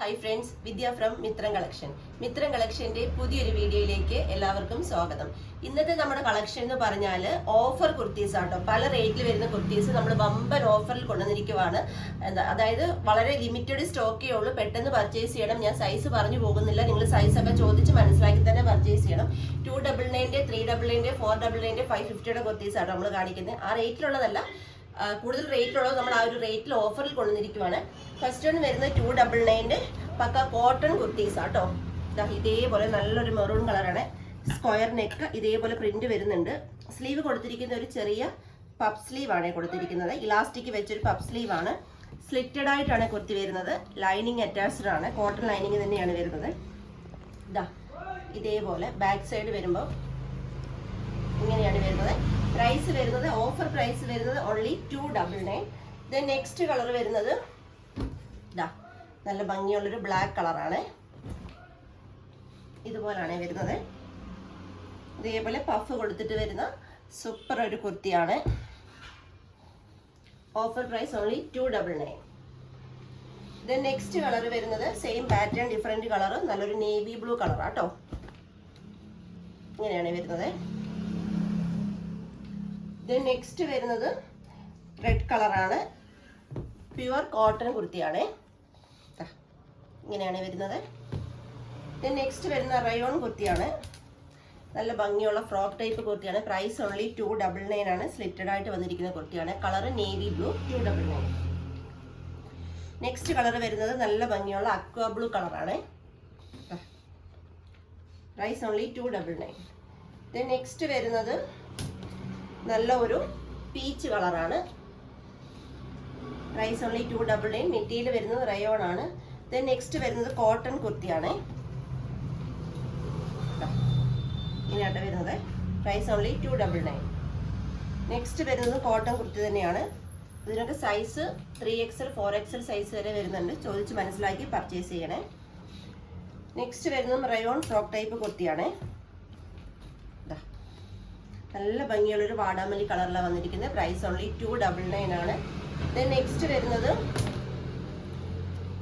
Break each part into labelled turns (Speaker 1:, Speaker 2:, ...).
Speaker 1: Hi friends, Vidya from Mithram collection. Mithram കളക്ഷന്റെ പുതിയൊരു വീഡിയോയിലേക്ക് എല്ലാവർക്കും സ്വാഗതം. ഇന്നത്തെ നമ്മുടെ കളക്ഷൻ എന്ന് പറഞ്ഞാൽ ഓഫർ കുർത്തീസ് ആട്ടോ. പല റേറ്റിൽ വരുന്ന കുർത്തീസ് നമ്മൾ ബമ്പർ ഓഫറിൽ കൊണ്ടുവന്നിരിക്കുവാണ്. അതായത് വളരെ ലിമിറ്റഡ് സ്റ്റോക്കേ ഉള്ളൂ, പെട്ടെന്ന് പർച്ചേസ് ചെയ്യണം. ഞാൻ സൈസ് പറഞ്ഞു പോകുന്നില്ല, നിങ്ങൾ സൈസ് ഒക്കെ ചോദിച്ച് മനസ്സിലാക്കി തന്നെ പർച്ചേസ് ചെയ്യണം. 299, 399, 499, 550 കുർത്തീസ് ആട്ടോ നമ്മൾ കാണിക്കുന്നത്. ആ റേറ്റിലുള്ളതല്ല, കൂടുതൽ റേറ്റിലുള്ളത് നമ്മൾ ആ ഒരു റേറ്റിൽ ഓഫറിൽ കൊണ്ടുവന്നിരിക്കുവാണ്. ഫസ്റ്റ് വൺ വരുന്നത് 299 പക്ക കോട്ടൺ കുർത്തീസ് ആട്ടോ. ഇതേപോലെ നല്ലൊരു മെറൂൺ കളറാണ്. സ്ക്വയർ നെക്ക്, ഇതേപോലെ പ്രിന്റ് വരുന്നുണ്ട്. സ്ലീവ് കൊടുത്തിരിക്കുന്ന ഒരു ചെറിയ പഫ് സ്ലീവ് ആണ് കൊടുത്തിരിക്കുന്നത്. ഇലാസ്റ്റിക് വെച്ചൊരു പഫ് സ്ലീവ് ആണ്. സ്ലിറ്റഡ് ആയിട്ടാണ് കുർത്തി വരുന്നത്. ലൈനിങ് അറ്റാച്ച്ഡ് ആണ്, കോട്ടൺ ലൈനിങ് തന്നെയാണ് വരുന്നത്. ഇതേപോലെ ബാക്ക് സൈഡ് വരുമ്പോൾ ഇങ്ങനെയാണ് വരുന്നത്. പ്രൈസ് വരുന്നത്, ഓഫർ പ്രൈസ് വരുന്നത് ഓൺലി 299. ദെൻ നെക്സ്റ്റ് കളർ വരുന്നത് നല്ല ഭംഗിയുള്ളൊരു ബ്ലാക്ക് കളറാണ്. ഇതുപോലാണ് വരുന്നത്. ഇതേപോലെ പഫ് കൊടുത്തിട്ട് വരുന്ന സൂപ്പർ ഒരു കുർത്തിയാണ്. Offer price only 299. Then next colour വരുന്നത് സെയിം പാറ്റേൺ, ഡിഫറെന്റ് കളർ, നല്ലൊരു നേവി ബ്ലൂ കളറാട്ടോ. ഇങ്ങനെയാണ് വരുന്നത്. ദെൻ നെക്സ്റ്റ് വരുന്നത് റെഡ് കളറാണ്. പ്യുവർ കോട്ടൺ കുർത്തിയാണ്. ഇങ്ങനെയാണ് വരുന്നത്. ദെൻ നെക്സ്റ്റ് വരുന്ന റയോൺ കുർത്തിയാണ്. നല്ല ഭംഗിയുള്ള ഫ്രോക്ക് ടൈപ്പ് കുർത്തിയാണ്. പ്രൈസ് ഓൺലി 299 ആണ്. സ്ലിറ്റഡ് ആയിട്ട് വന്നിരിക്കുന്ന കുർത്തിയാണ്. Colour navy blue, 299. Next colour വരുന്നത് നല്ല ഭംഗിയുള്ള അക്വ ബ്ലൂ കളറാണ്. Price only 299. ദെൻ നെക്സ്റ്റ് വരുന്നത് നല്ല ഒരു പീച്ച് കളറാണ്. Price only 299. മെറ്റീരിയൽ വരുന്നത് റയോൺ ആണ്. ദെൻ നെക്സ്റ്റ് വരുന്നത് കോട്ടൺ കുർത്തിയാണ്. ഇങ്ങനെയായിട്ട് വരുന്നത്. Price only 299. നെക്സ്റ്റ് വരുന്നത് കോട്ടൺ കുർത്തി തന്നെയാണ്. ഇതിനൊക്കെ സൈസ് 3XL 4XL സൈസ് വരെ വരുന്നുണ്ട്. ചോദിച്ച് മനസ്സിലാക്കി പർച്ചേസ് ചെയ്യണേ. നെക്സ്റ്റ് വരുന്നത് റയോൺ ഫ്രോക്ക് ടൈപ്പ് കുർത്തിയാണ്. നല്ല ഭംഗിയുള്ളൊരു വാടാമല്ലി കളറിലാണ് വന്നിരിക്കുന്നത്. പ്രൈസ് ഓൺലി 299 ആണ്. ദെൻ നെക്സ്റ്റ് വരുന്നത്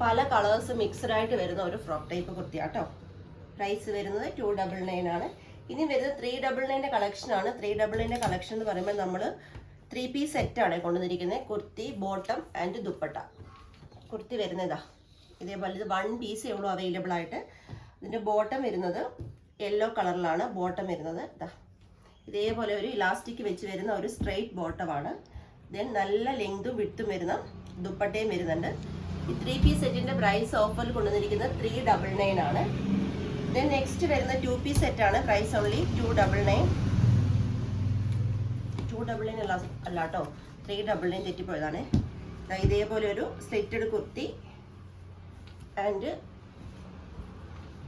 Speaker 1: പല കളേഴ്സ് മിക്സഡ് ആയിട്ട് വരുന്ന ഒരു ഫ്രോക്ക് ടൈപ്പ് കുർത്തിയാട്ടോ. പ്രൈസ് വരുന്നത് 299 ആണ്. ഇനി വരുന്നത് 399 കളക്ഷൻ ആണ്. 399 കളക്ഷൻ എന്ന് പറയുമ്പോൾ നമ്മൾ 3 പീസ് സെറ്റാണ് കൊണ്ടുവന്നിരിക്കുന്നത്. Kurti, bottom and dupatta. കുർത്തി വരുന്നതാ ഇതേപോലെ, ഇത് 1 പീസേ ഉള്ളൂ അവൈലബിൾ ആയിട്ട്. ഇതിൻ്റെ ബോട്ടം വരുന്നത് യെല്ലോ കളറിലാണ്. ബോട്ടം വരുന്നത് ഇതേപോലെ ഒരു ഇലാസ്റ്റിക് വെച്ച് വരുന്ന ഒരു സ്ട്രെയിറ്റ് ബോട്ടമാണ്. ദെൻ നല്ല ലെങ്തും വിട്ടും വരുന്ന ദുപ്പട്ടയും വരുന്നുണ്ട്. ഈ 3 പീസ് സെറ്റിന്റെ പ്രൈസ് ഓഫറിൽ കൊണ്ടുവന്നിരിക്കുന്നത് 399 ആണ്. ദെൻ നെക്സ്റ്റ് വരുന്ന 2 പീസ് സെറ്റാണ്. Price only 299. 299 അല്ല കേട്ടോ, 399 തെറ്റിപ്പോയതാണ്. ഇതേപോലെ ഒരു സ്ലിറ്റഡ് കുർത്തി ആൻഡ്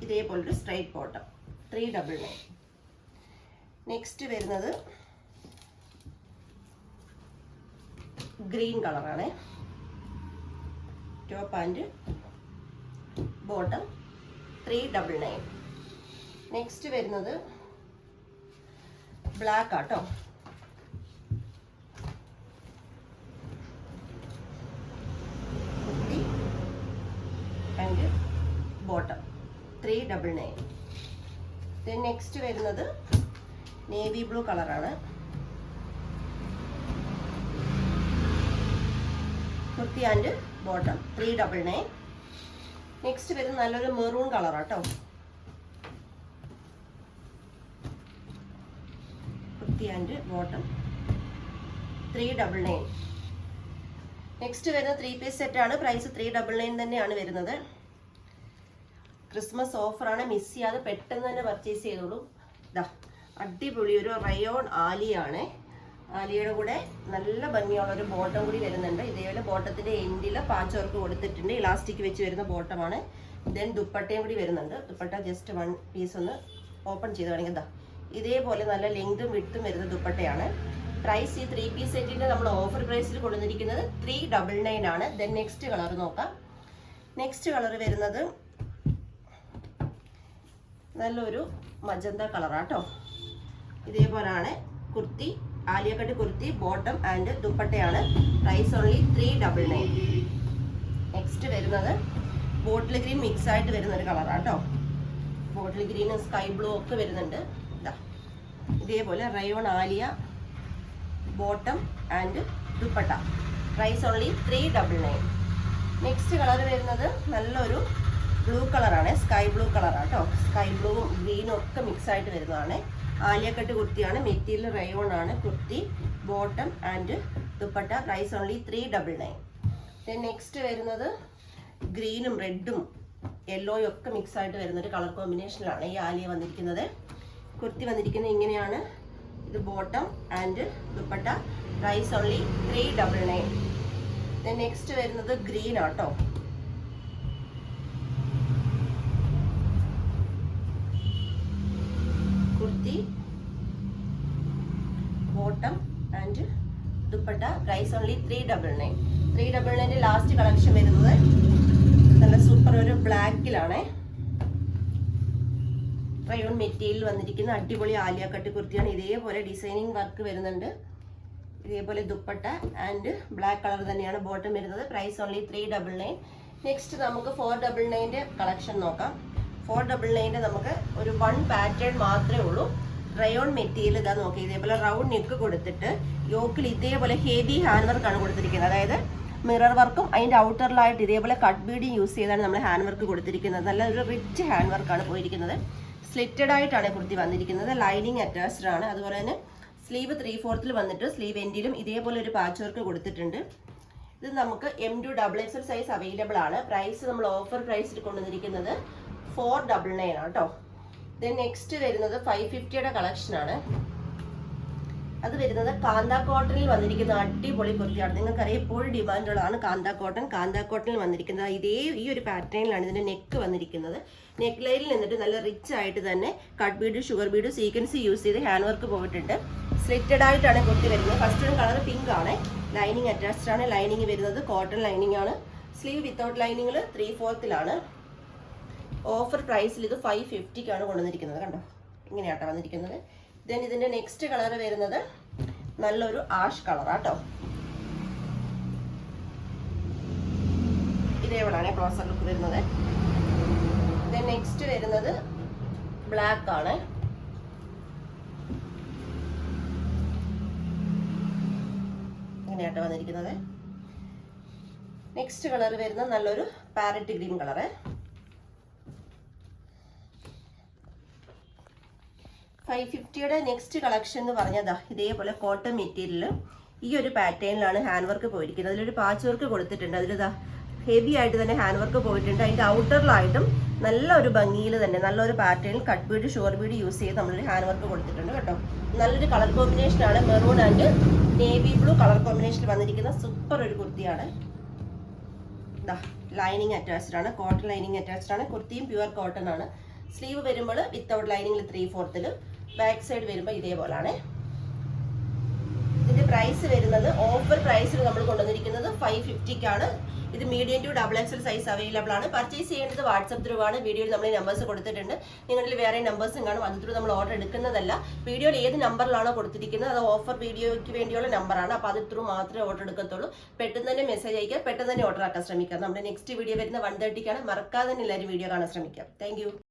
Speaker 1: ഇതേപോലൊരു സ്ട്രെയിറ്റ് ബോട്ടം, 399. നെക്സ്റ്റ് വരുന്നത് ഗ്രീൻ കളറാണ്. Top and bottom 399. നെക്സ്റ്റ് വരുന്നത് ബ്ലാക്ക് ആട്ടോ. Kurti and bottom 399. Then next വരുന്നത് നേവി ബ്ലൂ കളറാണ്. Kurti and bottom 399. നെക്സ്റ്റ് വരുന്നത് നല്ലൊരു മെറൂൺ കളറാട്ടോ. Kurti and bottom 399. നെക്സ്റ്റ് വരുന്നത് 3 പീസ് സെറ്റാണ്. പ്രൈസ് 399 തന്നെയാണ് വരുന്നത്. ക്രിസ്മസ് ഓഫറാണ്, മിസ് ചെയ്യാതെ പെട്ടെന്ന് തന്നെ പർച്ചേസ് ചെയ്തോളൂ. അടിപൊളി ഒരു റയോൺ ആലിയാണ്. ആലിയുടെ കൂടെ നല്ല ഭംഗിയുള്ള ഒരു ബോട്ടം കൂടി വരുന്നുണ്ട്. ഇതേപോലെ ബോട്ടത്തിന്റെ എൻഡിൽ പാച്ച് വർക്ക് കൊടുത്തിട്ടുണ്ട്. ഇലാസ്റ്റിക് വെച്ച് വരുന്ന ബോട്ടമാണ്. ദെൻ ദുപ്പട്ടയും കൂടി വരുന്നുണ്ട്. ദുപ്പട്ട ജസ്റ്റ് 1 പീസ് ഒന്ന് ഓപ്പൺ ചെയ്ത് വേണമെങ്കിൽ ഇതേപോലെ നല്ല ലെങ്തും വിട്ടും വരുന്ന ദുപ്പട്ടയാണ്. പ്രൈസ് ഈ 3 പീസ് സെറ്റിന്റെ നമ്മൾ ഓഫർ പ്രൈസിൽ കൊണ്ടുവന്നിരിക്കുന്നത് 399 ആണ്. ദെൻ നെക്സ്റ്റ് കളർ നോക്കാം. നെക്സ്റ്റ് കളർ വരുന്നത് നല്ലൊരു മജന്ത കളറാട്ടോ. ഇതേപോലാണ് കുർത്തി, ആലിയക്കട്ട് കുർത്തി, ബോട്ടം ആൻഡ് ദുപ്പട്ടയാണ്. Price only 399. നെക്സ്റ്റ് വരുന്നത് ബോട്ടിൽ ഗ്രീൻ മിക്സ് ആയിട്ട് വരുന്ന ഒരു കളറാണ് കേട്ടോ. ബോട്ടിൽ ഗ്രീനും സ്കൈ ബ്ലൂ ഒക്കെ വരുന്നുണ്ട്. ഇതേപോലെ rayon Aliya bottom and dupatta. Price only 399. Next colour വരുന്നത് നല്ലൊരു ബ്ലൂ കളറാണ്, സ്കൈ ബ്ലൂ കളറാണ് കേട്ടോ. സ്കൈ ബ്ലൂവും ഗ്രീനും ഒക്കെ മിക്സ് ആയിട്ട് വരുന്നതാണ്. ആലിയ കട്ട് കുർത്തിയാണ്, മെറ്റീരിയൽ റയോൺ ആണ്. Kurti bottom and dupatta. Price only 399. Next വരുന്നത് ഗ്രീനും റെഡും യെല്ലോയും ഒക്കെ മിക്സ് ആയിട്ട് വരുന്നൊരു കളർ കോമ്പിനേഷനിലാണ് ഈ ആലിയ വന്നിരിക്കുന്നത്. കുർത്തി വന്നിരിക്കുന്നത് ഇങ്ങനെയാണ്. ഇത് bottom and dupatta. Price only 399. Next വരുന്നത് ഗ്രീൻ ആട്ടോ. Kurti bottom and dupatta. Price only 399. 399 last collection വരുന്നത് നല്ല സൂപ്പർ ഒരു ബ്ലാക്കിലാണ്. റയോൺ മെറ്റീരിയൽ വന്നിരിക്കുന്ന അടിപൊളി ആലിയ കട്ട് കുർത്തിയാണ്. ഇതേപോലെ ഡിസൈനിങ് വർക്ക് വരുന്നുണ്ട്. ഇതേപോലെ ദുപ്പട്ട ആൻഡ് ബ്ലാക്ക് കളർ തന്നെയാണ് ബോട്ടം വരുന്നത്. Price only 399. നെക്സ്റ്റ് നമുക്ക് 499 കളക്ഷൻ നോക്കാം. 499 നമുക്ക് ഒരു 1 പാറ്റേൺ മാത്രമേ ഉള്ളൂ. റയോൺ മെറ്റീരിയൽ ഇതാ നോക്കി, ഇതേപോലെ റൗണ്ട് നെക്ക് കൊടുത്തിട്ട് യോക്കിൽ ഇതേപോലെ ഹെവി ഹാൻഡ് വർക്കാണ് കൊടുത്തിരിക്കുന്നത്. അതായത് മിറർ വർക്കും അതിൻ്റെ ഔട്ടറിലായിട്ട് ഇതേപോലെ കട്ട് ബീഡിങ് യൂസ് ചെയ്താണ് നമ്മൾ ഹാൻഡ് വർക്ക് കൊടുത്തിരിക്കുന്നത്. നല്ല ഒരു റിച്ച് ഹാൻഡ് വർക്കാണ് പോയിരിക്കുന്നത്. സ്ലിറ്റഡ് ആയിട്ടാണ് കുർത്തി വന്നിരിക്കുന്നത്. ലൈനിങ് അറ്റാച്ച്ഡ് ആണ്. അതുപോലെ തന്നെ സ്ലീവ് 3/4 വന്നിട്ട് സ്ലീവ് എൻഡിലും ഇതേപോലെ ഒരു പാച്ച് വർക്ക് കൊടുത്തിട്ടുണ്ട്. ഇത് നമുക്ക് M2 XXL സൈസ് അവൈലബിൾ ആണ്. പ്രൈസ് നമ്മൾ ഓഫർ പ്രൈസിൽ കൊണ്ടുവന്നിരിക്കുന്നത് 499 ആണ് കേട്ടോ. നെക്സ്റ്റ് വരുന്നത് 550 കളക്ഷൻ ആണ്. അത് വരുന്നത് കാന്ത കോട്ടണിൽ വന്നിരിക്കുന്ന അടിപൊളി കുർത്തിയാണ്. നിങ്ങൾക്കറിയാം എപ്പോഴും ഡിമാൻഡുള്ളതാണ് കാന്ത കോട്ടൺ. കാന്ത കോട്ടണിൽ വന്നിരിക്കുന്നത് ഈ ഒരു പാറ്റേണിലാണ് ഇതിന്റെ നെക്ക് വന്നിരിക്കുന്നത്. നെക്ക് ലൈനിൽ നിന്നിട്ട് നല്ല റിച്ച് ആയിട്ട് തന്നെ cut bead, sugar Bede, സീക്വൻസി use ചെയ്ത് ഹാൻഡ് വർക്ക് പോയിട്ടുണ്ട്. സ്ലിറ്റഡ് ആയിട്ടാണ് കുർത്തി വരുന്നത്. ഫസ്റ്റ് ഒരു കളർ പിങ്ക് ആണ്. ലൈനിങ് അറ്റാച്ച്ഡ് ആണ്. ലൈനിങ് വരുന്നത് കോട്ടൺ ലൈനിങ് ആണ്. സ്ലീവ് വിത്തൗട്ട് ലൈനിങ്ങിൽ 3/4 ഓഫർ പ്രൈസിൽ ഇത് 550 കൊണ്ടുവന്നിരിക്കുന്നത്. കണ്ടോ, ഇങ്ങനെയാട്ടോ വന്നിരിക്കുന്നത്. ഇതിന്റെ നെക്സ്റ്റ് കളർ വരുന്നത് നല്ലൊരു ആഷ് കളറാട്ടോ. ഇതേപോലെയാണ് ക്ലോസർ ലുക്ക് വരുന്നത്. നെക്സ്റ്റ് വരുന്നത് ബ്ലാക്ക് ആണ്. ഇങ്ങനെയാട്ടോ വന്നിരിക്കുന്നത്. നെക്സ്റ്റ് കളർ വരുന്നത് നല്ലൊരു parrot green colour. 550 next collection എന്ന് പറഞ്ഞതാ ഇതേപോലെ കോട്ടൺ മെറ്റീരിയൽ ഈ ഒരു പാറ്റേണിലാണ് ഹാൻഡ് വർക്ക് പോയിരിക്കുന്നത്. അതിലൊരു പാച്ച് വർക്ക് കൊടുത്തിട്ടുണ്ട്. അതിലിതാ ഹെവി ആയിട്ട് തന്നെ ഹാൻഡ് വർക്ക് പോയിട്ടുണ്ട്. അതിന്റെ ഔട്ടറിലായിട്ടും നല്ല ഒരു ഭംഗിയിൽ തന്നെ നല്ലൊരു പാറ്റേണിൽ cut bead, sugar bead use ചെയ്ത് നമ്മളൊരു ഹാൻഡ് വർക്ക് കൊടുത്തിട്ടുണ്ട് കേട്ടോ. നല്ലൊരു കളർ കോമ്പിനേഷൻ ആണ്. Maroon and navy blue colour കോമ്പിനേഷനിൽ വന്നിരിക്കുന്ന സൂപ്പർ ഒരു കുർത്തിയാണ്. ലൈനിങ് അറ്റാച്ച്ഡ് ആണ്. കോട്ടൺ ലൈനിങ് അറ്റാച്ച്ഡ് ആണ്. കുർത്തിയും പ്യുവർ കോട്ടൺ ആണ്. സ്ലീവ് വരുമ്പോൾ വിത്തൗട്ട് ലൈനിങ്ങിൽ 3/4, ബാക്ക് സൈഡ് വരുമ്പോൾ ഇതേപോലാണ്. ഇതിന്റെ പ്രൈസ് വരുന്നത് ഓഫർ പ്രൈസിൽ നമ്മൾ കൊണ്ടുവന്നിരിക്കുന്നത് 550 ഇത് medium to XXL size available ആണ്. പർച്ചേസ് ചെയ്യേണ്ടത് വാട്സ്ആപ്പ് ത്രൂ ആണ്. വീഡിയോയിൽ നമ്മൾ നമ്പേഴ്സ് കൊടുത്തിട്ടുണ്ട്. നിങ്ങളിൽ വേറെ നമ്പേഴ്സും കാണും. അത് ത്രൂ നമ്മൾ ഓർഡർ എടുക്കുന്നതല്ല. വീഡിയോയിൽ ഏത് നമ്പറിലാണോ കൊടുത്തിരിക്കുന്നത് അത് ഓഫർ വീഡിയോയ്ക്ക് വേണ്ടിയുള്ള നമ്പറാണ്. അപ്പോൾ അത് ത്രൂ മാത്രമേ ഓർഡർ എടുക്കത്തുള്ളൂ. പെട്ടെന്ന് തന്നെ മെസ്സേജ് അയക്കുക, പെട്ടെന്ന് തന്നെ ഓർഡർ ആക്കാൻ ശ്രമിക്കുക. നമ്മുടെ നെക്സ്റ്റ് വീഡിയോ വരുന്ന 1:30 മറക്കാതെ തന്നെ എല്ലാവരും വീഡിയോ കാണാൻ ശ്രമിക്കുക. താങ്ക്